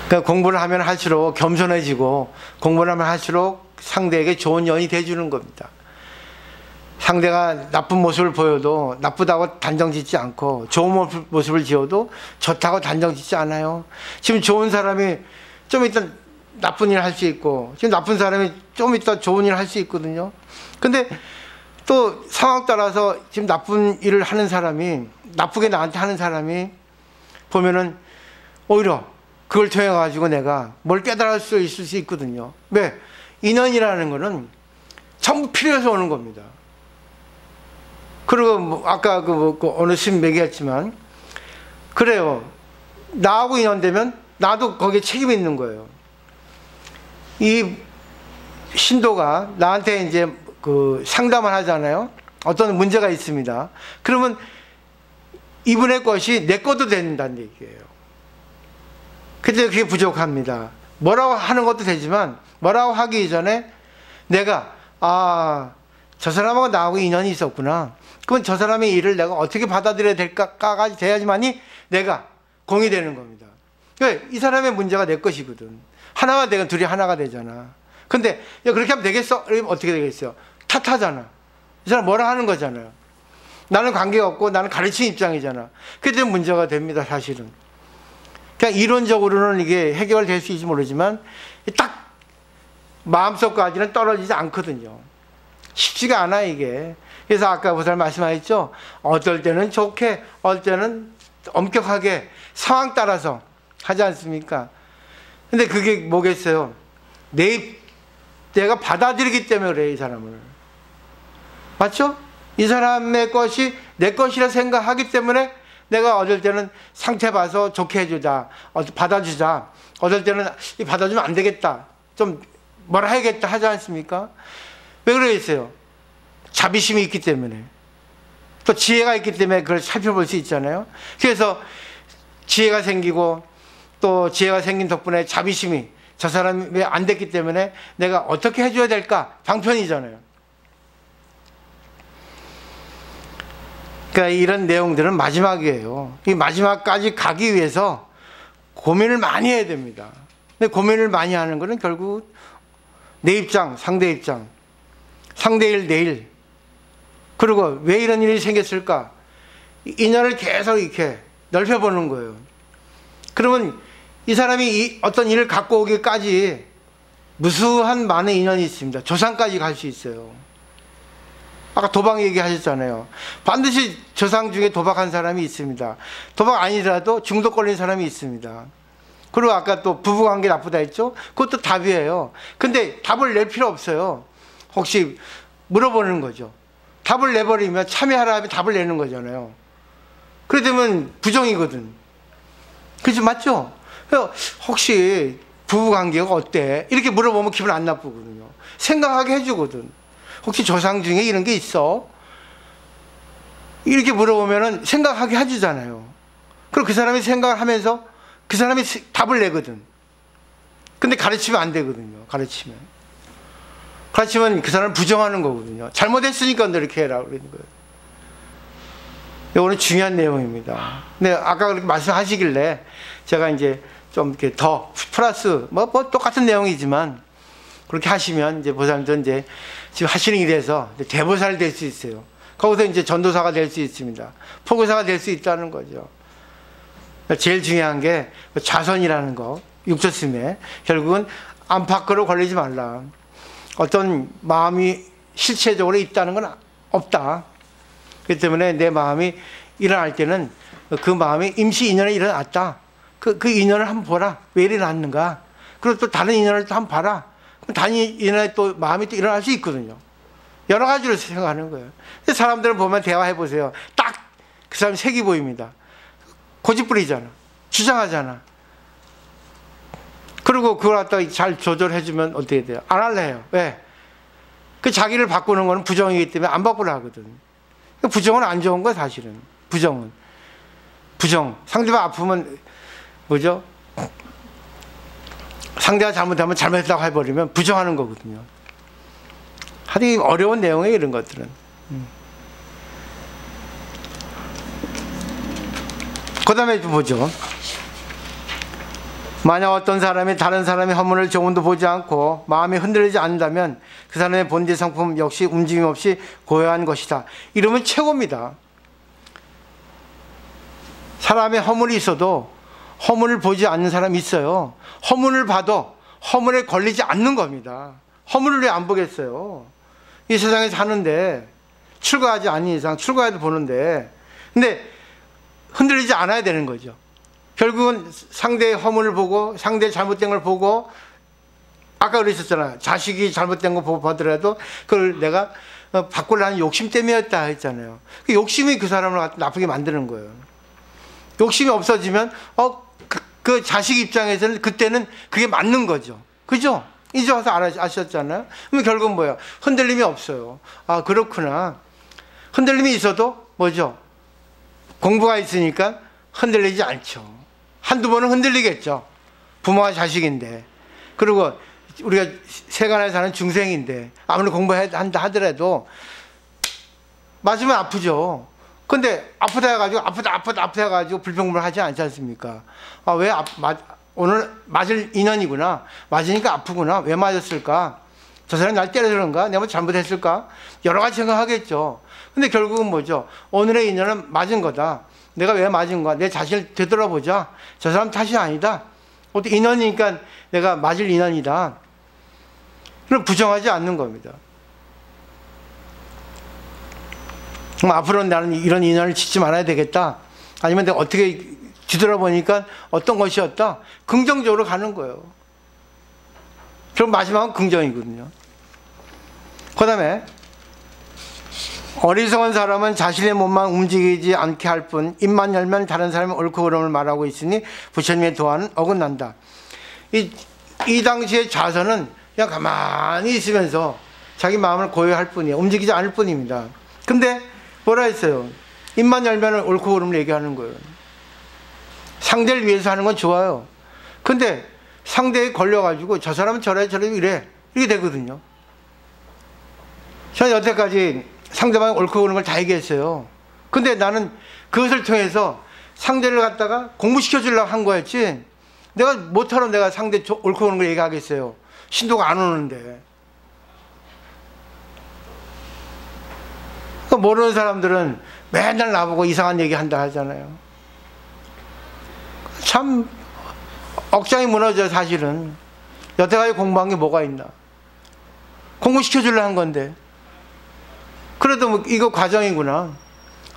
A: 그러니까 공부를 하면 할수록 겸손해지고 공부를 하면 할수록 상대에게 좋은 연이 돼주는 겁니다. 상대가 나쁜 모습을 보여도 나쁘다고 단정 짓지 않고 좋은 모습을 지어도 좋다고 단정 짓지 않아요. 지금 좋은 사람이 좀 이따 나쁜 일을 할 수 있고 지금 나쁜 사람이 좀 이따 좋은 일을 할 수 있거든요. 근데 또 상황 따라서 지금 나쁜 일을 하는 사람이 나쁘게 나한테 하는 사람이 보면은 오히려 그걸 통해 가지고 내가 뭘 깨달을 수 있을 수 있거든요. 왜? 인연이라는 거는 전부 필요해서 오는 겁니다. 그리고 뭐 아까 어느 스님 얘기했지만 그래요. 나하고 인연되면 나도 거기에 책임이 있는 거예요. 이 신도가 나한테 이제 상담을 하잖아요. 어떤 문제가 있습니다. 그러면 이분의 것이 내 것도 된다는 얘기예요. 근데 그게 부족합니다. 뭐라고 하는 것도 되지만 뭐라고 하기 이전에 내가 저 사람하고 나하고 인연이 있었구나. 그럼 저 사람의 일을 내가 어떻게 받아들여야 될까가 돼야지만이 내가 공이 되는 겁니다. 이 사람의 문제가 내 것이거든. 하나가 되면 둘이 하나가 되잖아. 근데 그렇게 하면 되겠어? 그러면 어떻게 되겠어요? 탓하잖아. 이 사람 뭐라 하는 거잖아요. 나는 관계가 없고 나는 가르치는 입장이잖아. 그때 문제가 됩니다, 사실은. 그냥 이론적으로는 이게 해결될 수 있을지 모르지만 딱 마음속까지는 떨어지지 않거든요. 쉽지가 않아, 이게. 그래서 아까 보살 말씀하셨죠? 어떨 때는 좋게, 어떨 때는 엄격하게 상황 따라서 하지 않습니까? 근데 그게 뭐겠어요? 내가 받아들이기 때문에 그래, 이 사람을. 맞죠? 이 사람의 것이 내 것이라 생각하기 때문에 내가 어떨 때는 상태 봐서 좋게 해주자, 받아주자. 어떨 때는 받아주면 안 되겠다, 좀 뭐라 해야겠다 하지 않습니까? 왜 그러겠어요? 자비심이 있기 때문에, 또 지혜가 있기 때문에 그걸 살펴볼 수 있잖아요. 그래서 지혜가 생기고 또 지혜가 생긴 덕분에 자비심이 저 사람이 왜 안 됐기 때문에 내가 어떻게 해줘야 될까 방편이잖아요. 그러니까 이런 내용들은 마지막이에요. 이 마지막까지 가기 위해서 고민을 많이 해야 됩니다. 근데 고민을 많이 하는 것은 결국 내 입장, 상대 입장, 상대일 내일, 그리고 왜 이런 일이 생겼을까, 인연을 계속 이렇게 넓혀보는 거예요. 그러면 이 사람이 어떤 일을 갖고 오기까지 무수한 많은 인연이 있습니다. 조상까지 갈 수 있어요. 아까 도박 얘기하셨잖아요. 반드시 조상 중에 도박한 사람이 있습니다. 도박 아니더라도 중독 걸린 사람이 있습니다. 그리고 아까 또 부부관계 나쁘다 했죠? 그것도 답이에요. 근데 답을 낼 필요 없어요. 혹시 물어보는 거죠. 답을 내버리면 참여하라 하면 답을 내는 거잖아요. 그러면 부정이거든. 그죠? 맞죠? 혹시 부부관계가 어때? 이렇게 물어보면 기분 안 나쁘거든요. 생각하게 해주거든. 혹시 조상 중에 이런 게 있어? 이렇게 물어보면 생각하게 해주잖아요. 그럼 그 사람이 생각을 하면서 그 사람이 답을 내거든. 근데 가르치면 안 되거든요. 가르치면 그 사람을 부정하는 거거든요. 잘못했으니까 너 이렇게 해라 그러는 거예요. 이거는 중요한 내용입니다. 근데 아까 그렇게 말씀하시길래 제가 이제 좀 이렇게 더 플러스 뭐 똑같은 내용이지만 그렇게 하시면 이제 보살도 이제 지금 하시는 일에서 대보살이 될 수 있어요. 거기서 이제 전도사가 될 수 있습니다. 포교사가 될 수 있다는 거죠. 제일 중요한 게 자선이라는 거, 육조스매. 결국은 안팎으로 걸리지 말라. 어떤 마음이 실체적으로 있다는 건 없다. 그렇기 때문에 내 마음이 일어날 때는 그 마음이 임시 인연이 일어났다. 그 인연을 한번 보라. 왜 일어났는가. 그리고 또 다른 인연을 또 한번 봐라. 다른 인연에 또 마음이 또 일어날 수 있거든요. 여러 가지로 생각하는 거예요. 사람들을 보면 대화해 보세요. 딱 그 사람이 색이 보입니다. 고집부리잖아. 주장하잖아. 그리고 그걸 갖다가 잘 조절해주면 어떻게 돼요? 안 할래 해요. 왜? 그 자기를 바꾸는 거는 부정이기 때문에 안 바꾸려 하거든. 부정은 안 좋은 거야, 사실은. 부정은. 부정. 상대방 아프면, 뭐죠? 상대가 잘못하면 잘못했다고 해버리면 부정하는 거거든요. 하여튼 어려운 내용이에요, 이런 것들은. 그 다음에 좀 보죠. 만약 어떤 사람이 다른 사람의 허물을 조금도 보지 않고 마음이 흔들리지 않는다면 그 사람의 본질 성품 역시 움직임 없이 고요한 것이다. 이러면 최고입니다. 사람의 허물이 있어도 허물을 보지 않는 사람이 있어요. 허물을 봐도 허물에 걸리지 않는 겁니다. 허물을 왜 안 보겠어요? 이 세상에 사는데 출가하지 않는 이상 출가해도 보는데, 근데 흔들리지 않아야 되는 거죠. 결국은 상대의 허물을 보고 상대의 잘못된 걸 보고, 아까 그러셨잖아요. 자식이 잘못된 거 보고 보더라도 그걸 내가 바꾸려는 욕심 때문이었다 했잖아요. 그 욕심이 그 사람을 나쁘게 만드는 거예요. 욕심이 없어지면 그 자식 입장에서는 그때는 그게 맞는 거죠. 그죠? 이제 와서 아셨잖아요. 그럼 결국은 뭐예요? 흔들림이 없어요. 아, 그렇구나. 흔들림이 있어도 뭐죠? 공부가 있으니까 흔들리지 않죠. 한두 번은 흔들리겠죠. 부모와 자식인데. 그리고 우리가 세간에 사는 중생인데 아무리 공부한다 하더라도 맞으면 아프죠. 근데 아프다 해가지고 아프다 해가지고 불평불만 하지 않지 않습니까? 아, 왜 오늘 맞을 인연이구나. 맞으니까 아프구나. 왜 맞았을까? 저 사람이 날 때려서 그런가? 내가 뭐 잘못했을까? 여러 가지 생각하겠죠. 근데 결국은 뭐죠? 오늘의 인연은 맞은 거다. 내가 왜 맞은 거야? 내 자신을 되돌아보자. 저 사람 탓이 아니다. 어떻게 인연이니까 내가 맞을 인연이다. 그럼 부정하지 않는 겁니다. 그럼 앞으로는 나는 이런 인연을 짓지 말아야 되겠다. 아니면 내가 어떻게 뒤돌아보니까 어떤 것이었다. 긍정적으로 가는 거예요. 그럼 마지막은 긍정이거든요. 그 다음에 어리석은 사람은 자신의 몸만 움직이지 않게 할 뿐 입만 열면 다른 사람의 옳고 그름을 말하고 있으니 부처님의 도하는 어긋난다. 이 당시의 자선은 그냥 가만히 있으면서 자기 마음을 고요할 뿐이에요. 움직이지 않을 뿐입니다. 근데 뭐라 했어요? 입만 열면 옳고 그름을 얘기하는 거예요. 상대를 위해서 하는 건 좋아요. 근데 상대에 걸려가지고 저 사람은 저래 이래 이렇게 되거든요. 저는 여태까지 상대방이 옳고 그른 걸 다 얘기했어요. 근데 나는 그것을 통해서 상대를 갖다가 공부시켜 주려고 한 거였지, 내가 못하러 내가 상대 옳고 그른 걸 얘기하겠어요. 신도가 안 오는데. 모르는 사람들은 맨날 나보고 이상한 얘기 한다 하잖아요. 참 억장이 무너져요. 사실은 여태까지 공부한 게 뭐가 있나. 공부시켜 주려고 한 건데. 그래도 뭐 이거 과정이구나.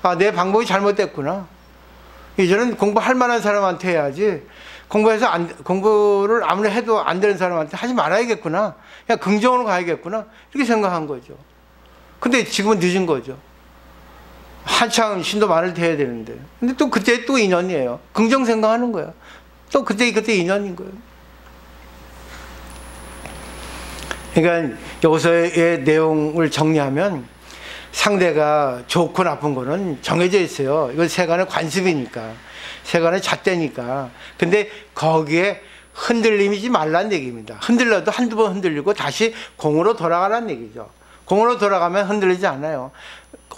A: 아, 내 방법이 잘못됐구나. 이제는 공부할 만한 사람한테 해야지, 공부를 아무리 해도 안 되는 사람한테 하지 말아야겠구나. 그냥 긍정으로 가야겠구나. 이렇게 생각한 거죠. 근데 지금은 늦은 거죠. 한창 신도 많을 때 해야 되는데. 근데 또 그때 또 인연이에요. 긍정 생각하는 거야. 또 그때 인연인 거예요. 그러니까 여기서의 내용을 정리하면 상대가 좋고 나쁜 거는 정해져 있어요. 이건 세간의 관습이니까, 세간의 잣대니까. 근데 거기에 흔들림이지 말란 얘기입니다. 흔들려도 한두 번 흔들리고 다시 공으로 돌아가란 얘기죠. 공으로 돌아가면 흔들리지 않아요.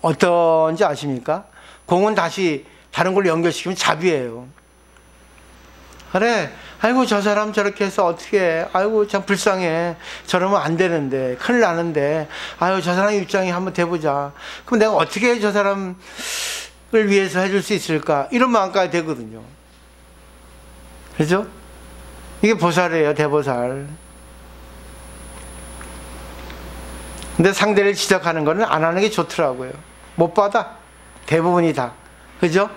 A: 어떤지 아십니까? 공은 다시 다른 걸로 연결시키면 잡이에요. 그래, 아이고 저 사람 저렇게 해서 어떻게 해, 아이고 참 불쌍해, 저러면 안 되는데, 큰일 나는데, 아유 저 사람 입장에 한번 돼보자. 그럼 내가 어떻게 저 사람을 위해서 해줄 수 있을까, 이런 마음까지 되거든요. 그죠? 이게 보살이에요. 대보살. 근데 상대를 지적하는 거는 안 하는 게 좋더라고요. 못 받아. 대부분이 다. 그죠?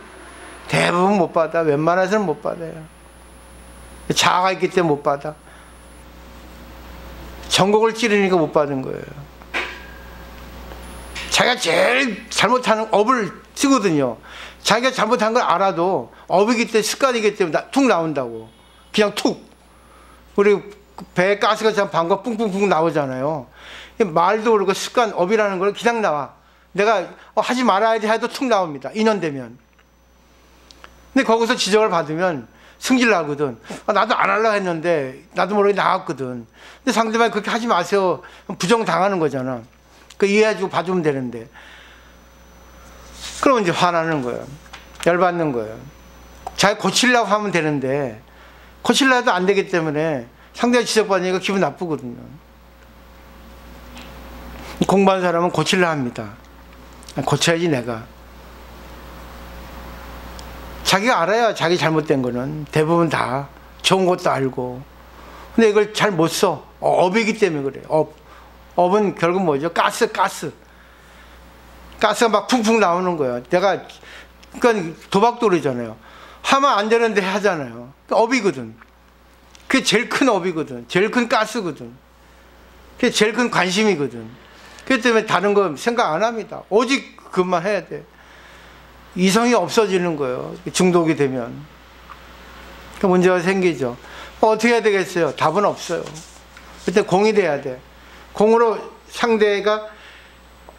A: 대부분 못 받아. 웬만해서는 못 받아요. 자아가 있기 때문에 못 받아. 전곡을 찌르니까 못 받은 거예요. 자기가 제일 잘못하는 업을 쓰거든요. 자기가 잘못한 걸 알아도 업이기 때문에, 습관이기 때문에 툭 나온다고. 그냥 툭. 우리 배에 가스가 참 방과 뿡뿡뿡 나오잖아요. 말도 그렇고 습관, 업이라는 걸 그냥 나와. 내가 하지 말아야지 해도 툭 나옵니다. 인연되면. 근데 거기서 지적을 받으면 승질 나거든. 나도 안 하려고 했는데 나도 모르게 나왔거든. 근데 상대방이 그렇게 하지 마세요. 부정당하는 거잖아. 그 이해해주고 봐주면 되는데. 그러면 이제 화나는 거예요. 열받는 거예요. 자기 고치려고 하면 되는데 고치려 해도 안 되기 때문에 상대가 지적받으니까 기분 나쁘거든요. 공부한 사람은 고치려 합니다. 고쳐야지 내가. 자기가 알아야 자기 잘못된 거는 대부분 다 좋은 것도 알고. 근데 이걸 잘 못 써. 업이기 때문에 그래. 업은 결국 뭐죠? 가스가 막 풍풍 나오는 거예요. 내가, 그러니까 도박도 그러잖아요. 하면 안 되는데 하잖아요. 업이거든. 그게 제일 큰 업이거든. 제일 큰 가스거든. 그게 제일 큰 관심이거든. 그렇기 때문에 다른 거 생각 안 합니다. 오직 그것만 해야 돼. 이성이 없어지는 거예요. 중독이 되면. 그 문제가 생기죠. 어떻게 해야 되겠어요? 답은 없어요. 그때 공이 돼야 돼. 공으로 상대가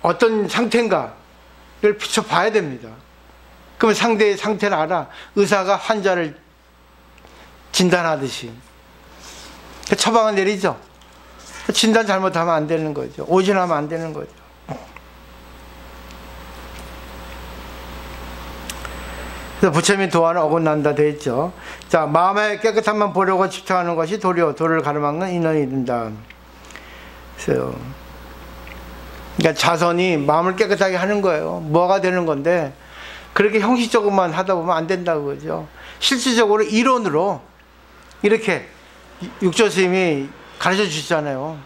A: 어떤 상태인가를 비춰봐야 됩니다. 그러면 상대의 상태를 알아. 의사가 환자를 진단하듯이. 처방을 내리죠. 진단 잘못하면 안 되는 거죠. 오진하면 안 되는 거죠. 그래서 부처님이 도하는 어긋난다 돼 있죠. 자, 마음의 깨끗함만 보려고 집착하는 것이 도리요, 도를 가로막는 인연이 된다. 그래서 그러니까 자선이 마음을 깨끗하게 하는 거예요. 뭐가 되는 건데 그렇게 형식적으로만 하다 보면 안 된다고 그러죠. 실질적으로 이론으로 이렇게 육조 스님이 가르쳐 주시잖아요.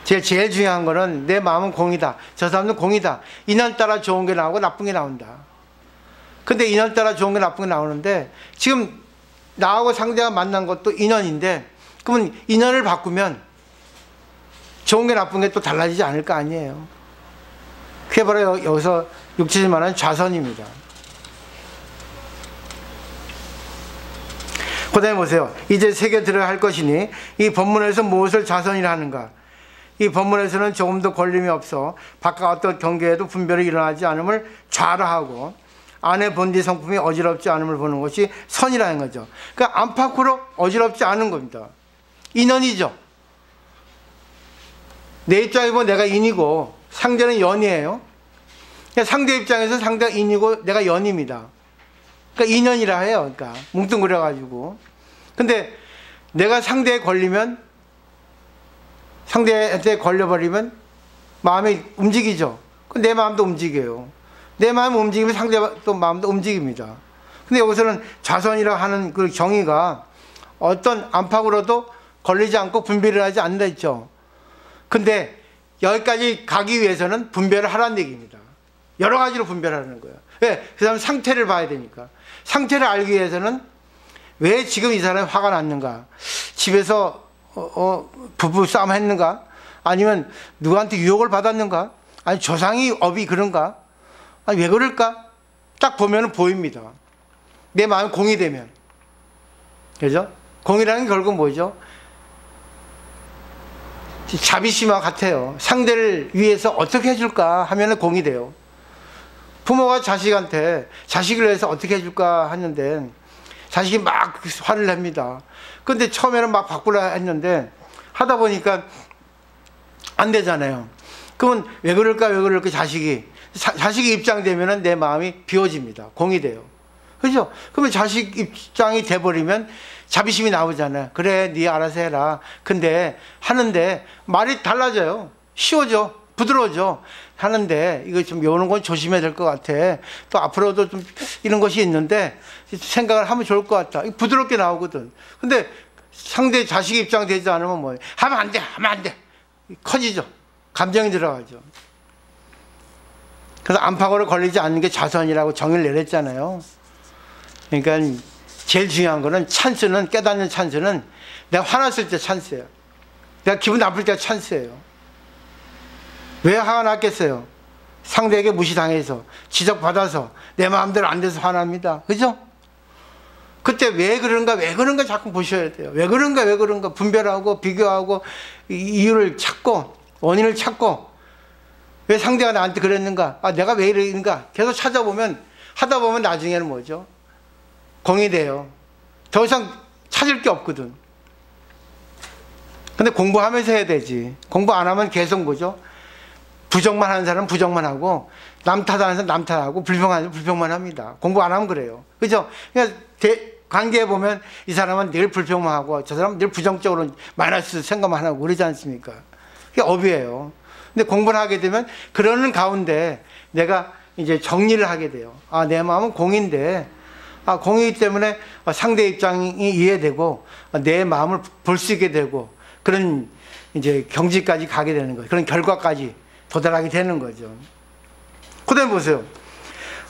A: 제일 중요한 거는 내 마음은 공이다. 저 사람은 공이다. 인연 따라 좋은 게 나오고 나쁜 게 나온다. 근데 인연 따라 좋은 게 나쁜 게 나오는데 지금 나하고 상대가 만난 것도 인연인데 그러면 인연을 바꾸면 좋은 게 나쁜 게 또 달라지지 않을 거 아니에요. 그게 바로 여기서 육체에 말하는 좌선입니다. 그 다음에 보세요. 이제 새겨 들어야 할 것이니 이 법문에서 무엇을 좌선이라 하는가. 이 법문에서는 조금도 걸림이 없어 바깥 어떤 경계에도 분별이 일어나지 않음을 좌라하고 안의 본디 성품이 어지럽지 않음을 보는 것이 선이라는 거죠. 그러니까 안팎으로 어지럽지 않은 겁니다. 인연이죠. 내 입장에 보면 내가 인이고 상대는 연이에요. 그러니까 상대 입장에서 상대가 인이고 내가 연입니다. 그러니까 인연이라 해요. 그러니까 뭉뚱그려가지고. 근데 내가 상대에 걸리면 상대한테 걸려버리면 마음이 움직이죠. 내 마음도 움직여요. 내 마음이 움직이면 상대 또 마음도 움직입니다. 근데 여기서는 좌선이라 하는 그 정의가 어떤 안팎으로도 걸리지 않고 분별을 하지 않는다 했죠. 근데 여기까지 가기 위해서는 분별을 하라는 얘기입니다. 여러 가지로 분별하는 거예요. 왜? 그 사람 상태를 봐야 되니까. 상태를 알기 위해서는 왜 지금 이 사람이 화가 났는가? 집에서 부부 싸움 했는가? 아니면 누구한테 유혹을 받았는가? 아니 조상이 업이 그런가? 아니 왜 그럴까? 딱 보면 보입니다. 내 마음이 공이 되면. 그죠? 공이라는 게 결국 뭐죠? 자비심과 같아요. 상대를 위해서 어떻게 해줄까 하면 공이 돼요. 부모가 자식한테 자식을 위해서 어떻게 해줄까 하는데 자식이 막 화를 냅니다. 근데 처음에는 막 바꾸려 했는데 하다 보니까 안 되잖아요. 그러면 왜 그럴까 자식이 입장되면 내 마음이 비워집니다. 공이 돼요. 그죠? 그러면 자식 입장이 돼버리면 자비심이 나오잖아요. 그래, 네 알아서 해라. 근데 하는데 말이 달라져요. 쉬워져. 부드러워져. 하는데 이거 좀 요런 건 조심해야 될 것 같아. 또 앞으로도 좀 이런 것이 있는데 생각을 하면 좋을 것 같다. 부드럽게 나오거든. 근데 상대 자식 입장 되지 않으면 뭐예요? 하면 안 돼. 하면 안 돼. 커지죠. 감정이 들어가죠. 그래서 안팎으로 걸리지 않는 게 자선이라고 정의를 내렸잖아요. 그러니까 제일 중요한 거는 찬스는, 깨닫는 찬스는 내가 화났을 때 찬스예요. 내가 기분 나쁠 때 찬스예요. 왜 화가 났겠어요? 상대에게 무시당해서, 지적받아서, 내 마음대로 안 돼서 화납니다. 그죠? 그때 왜 그런가 자꾸 보셔야 돼요. 왜 그런가 분별하고 비교하고 이유를 찾고 원인을 찾고 왜 상대가 나한테 그랬는가? 아, 내가 왜 이러는가? 계속 찾아보면 하다 보면 나중에는 뭐죠? 공이 돼요. 더 이상 찾을 게 없거든. 근데 공부하면서 해야 되지. 공부 안 하면 계속 뭐죠? 부정만 하는 사람은 부정만 하고 남 탓하는 사람은 남 탓하고 불평하는 사람은 불평만 합니다. 공부 안 하면 그래요. 그죠? 그러니까 관계에 보면 이 사람은 늘 불평만 하고 저 사람은 늘 부정적으로 마이너스 생각만 하고 그러지 않습니까? 그게 업이에요. 근데 공부를 하게 되면 그러는 가운데 내가 이제 정리를 하게 돼요. 아, 내 마음은 공인데 공이기 때문에 상대 입장이 이해되고 내 마음을 볼 수 있게 되고 그런 이제 경지까지 가게 되는 거예요. 그런 결과까지 도달하게 되는 거죠. 그 다음에 보세요.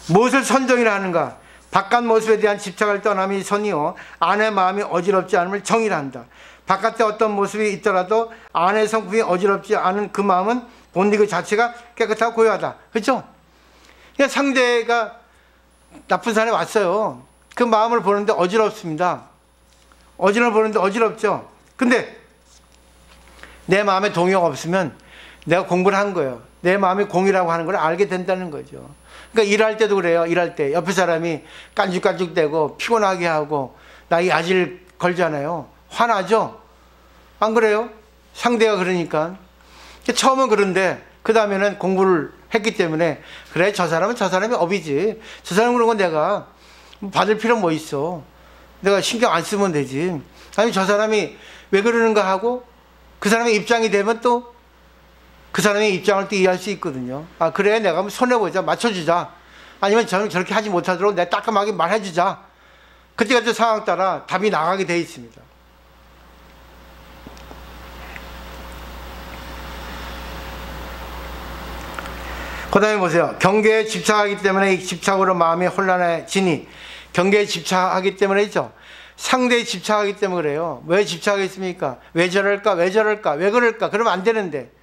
A: 무엇을 선정이라 하는가? 바깥 모습에 대한 집착을 떠남이 선이요 안의 마음이 어지럽지 않음을 정의라 한다. 바깥에 어떤 모습이 있더라도 안의 성품이 어지럽지 않은 그 마음은 본디 그 자체가 깨끗하고 고요하다. 그렇죠? 그러니까 상대가 나쁜 사람이 왔어요. 그 마음을 보는데 어지럽습니다. 보는데 어지럽죠. 근데 내 마음에 동요가 없으면 내가 공부를 한 거예요. 내 마음이 공이라고 하는 걸 알게 된다는 거죠. 그러니까 일할 때도 그래요. 일할 때 옆에 사람이 깐죽깐죽대고 피곤하게 하고 나이 아질 걸잖아요. 화나죠. 안 그래요? 상대가 그러니까. 처음은 그런데 그 다음에는 공부를 했기 때문에 그래, 저 사람은 저 사람이 업이지. 저 사람 그런 건 내가 받을 필요 뭐 있어. 내가 신경 안 쓰면 되지. 아니, 저 사람이 왜 그러는가 하고 그 사람의 입장이 되면 또 그 사람의 입장을 또 이해할 수 있거든요. 아, 그래, 내가 한번 손해보자, 맞춰주자. 아니면 저는 저렇게 하지 못하도록 내가 따끔하게 말해주자. 그때까지 상황 따라 답이 나가게 돼 있습니다. 그 다음에 보세요. 경계에 집착하기 때문에 이 집착으로 마음이 혼란해지니, 경계에 집착하기 때문에죠. 상대에 집착하기 때문에 그래요. 왜 집착하겠습니까? 왜 저럴까? 왜 저럴까? 왜 그럴까? 그러면 안 되는데.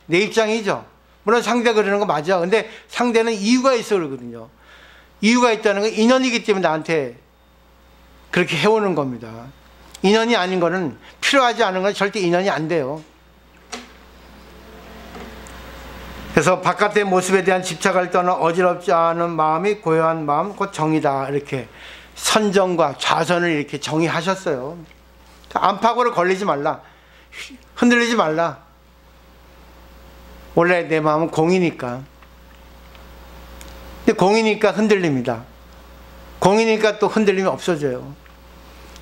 A: 내 입장이죠. 물론 상대가 그러는 거 맞아. 근데 상대는 이유가 있어 그러거든요. 이유가 있다는 건 인연이기 때문에 나한테 그렇게 해오는 겁니다. 인연이 아닌 거는, 필요하지 않은 건 절대 인연이 안 돼요. 그래서 바깥의 모습에 대한 집착을 떠나 어지럽지 않은 마음이 고요한 마음, 곧 정이다. 이렇게 선정과 좌선을 이렇게 정의하셨어요. 안팎으로 걸리지 말라. 흔들리지 말라. 원래 내 마음은 공이니까. 근데 공이니까 흔들립니다. 공이니까 또 흔들림이 없어져요.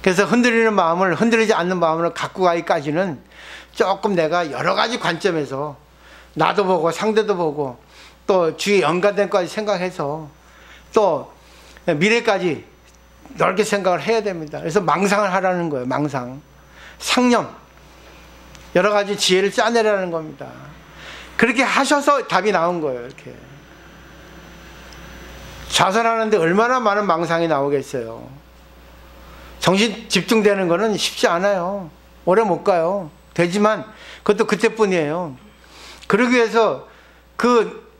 A: 그래서 흔들리는 마음을, 흔들리지 않는 마음을 갖고 가기까지는 조금 내가 여러 가지 관점에서 나도 보고 상대도 보고 또 주위에 연관된 것까지 생각해서 또 미래까지 넓게 생각을 해야 됩니다. 그래서 망상을 하라는 거예요. 망상, 상념, 여러 가지 지혜를 짜내라는 겁니다. 그렇게 하셔서 답이 나온 거예요. 이렇게 좌선하는데 얼마나 많은 망상이 나오겠어요. 정신 집중되는 거는 쉽지 않아요. 오래 못 가요. 되지만 그것도 그때뿐이에요. 그러기 위해서 그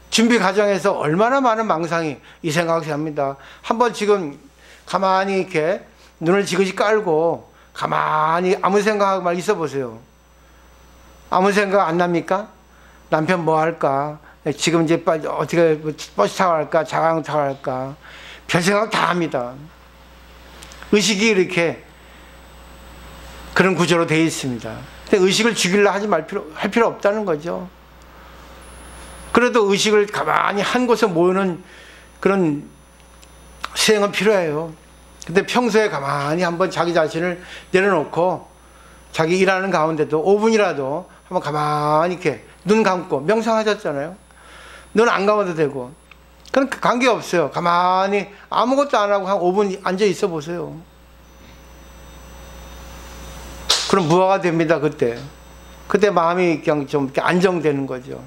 A: 준비 과정에서 얼마나 많은 망상이, 이 생각이 합니다. 한번 지금 가만히 이렇게 눈을 지그시 깔고 가만히 아무 생각하고만 있어 보세요. 아무 생각 안 납니까? 남편 뭐 할까? 지금 이제 어떻게 버스 타고 갈까? 자강 타고 갈까? 별 생각 다 합니다. 의식이 이렇게 그런 구조로 되어 있습니다. 근데 의식을 죽이려 할 필요 없다는 거죠. 그래도 의식을 가만히 한 곳에 모으는 그런 수행은 필요해요. 근데 평소에 가만히 한번 자기 자신을 내려놓고 자기 일하는 가운데도 5분이라도 한번 가만히 이렇게 눈 감고 명상하셨잖아요. 눈 안 감아도 되고. 그건 관계없어요. 가만히 아무것도 안 하고 한 5분 앉아 있어 보세요. 그럼 무화가 됩니다. 그때 마음이 그냥 좀 이렇게 안정되는 거죠.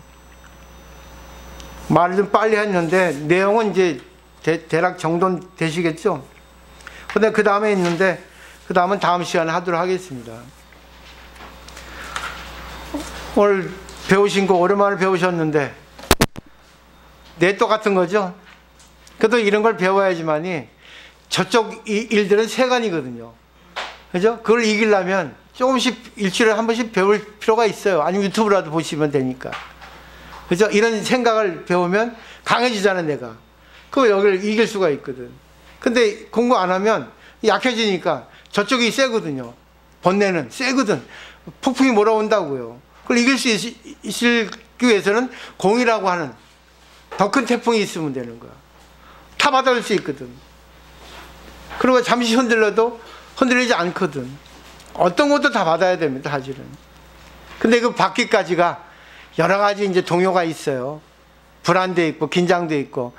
A: 말을 좀 빨리 했는데 내용은 이제 대략 정돈되시겠죠? 근데 그 다음에 있는데 그 다음은 다음 시간에 하도록 하겠습니다. 오늘 배우신 거 오랜만에 배우셨는데 내 똑같은 거죠? 그래도 이런 걸 배워야지만이 저쪽 일들은 세간이거든요. 그죠? 그걸 이기려면 조금씩 일주일에 한 번씩 배울 필요가 있어요. 아니면 유튜브라도 보시면 되니까. 그죠? 이런 생각을 배우면 강해지잖아, 내가. 그거 여기를 이길 수가 있거든. 근데 공부 안 하면 약해지니까 저쪽이 세거든요. 번뇌는 세거든. 폭풍이 몰아온다고요. 그걸 이길 수 있기 위해서는 공이라고 하는 더 큰 태풍이 있으면 되는 거야. 타 받아올 수 있거든. 그리고 잠시 흔들려도 흔들리지 않거든. 어떤 것도 다 받아야 됩니다, 사실은. 근데 그 받기까지가 여러 가지 이제 동요가 있어요. 불안도 있고, 긴장도 있고,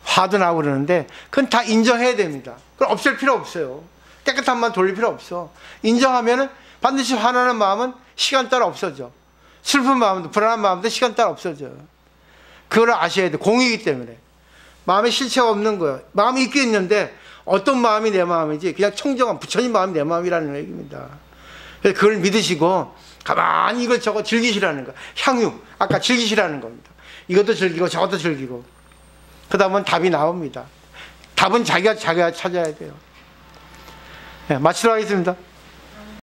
A: 화도 나고 그러는데, 그건 다 인정해야 됩니다. 그럼 없앨 필요 없어요. 깨끗한 마음 돌릴 필요 없어. 인정하면은 반드시 화나는 마음은 시간 따라 없어져. 슬픈 마음도, 불안한 마음도 시간 따라 없어져요. 그걸 아셔야 돼. 공이기 때문에. 마음에 실체가 없는 거예요. 마음이 있긴 있는데, 어떤 마음이 내 마음이지, 그냥 청정한 부처님 마음이 내 마음이라는 얘기입니다. 그래서 그걸 믿으시고, 가만히 이걸 저거 즐기시라는 거야. 향유. 아까 즐기시라는 겁니다. 이것도 즐기고, 저것도 즐기고. 그 다음은 답이 나옵니다. 답은 자기가 찾아야 돼요. 네, 마치도록 하겠습니다.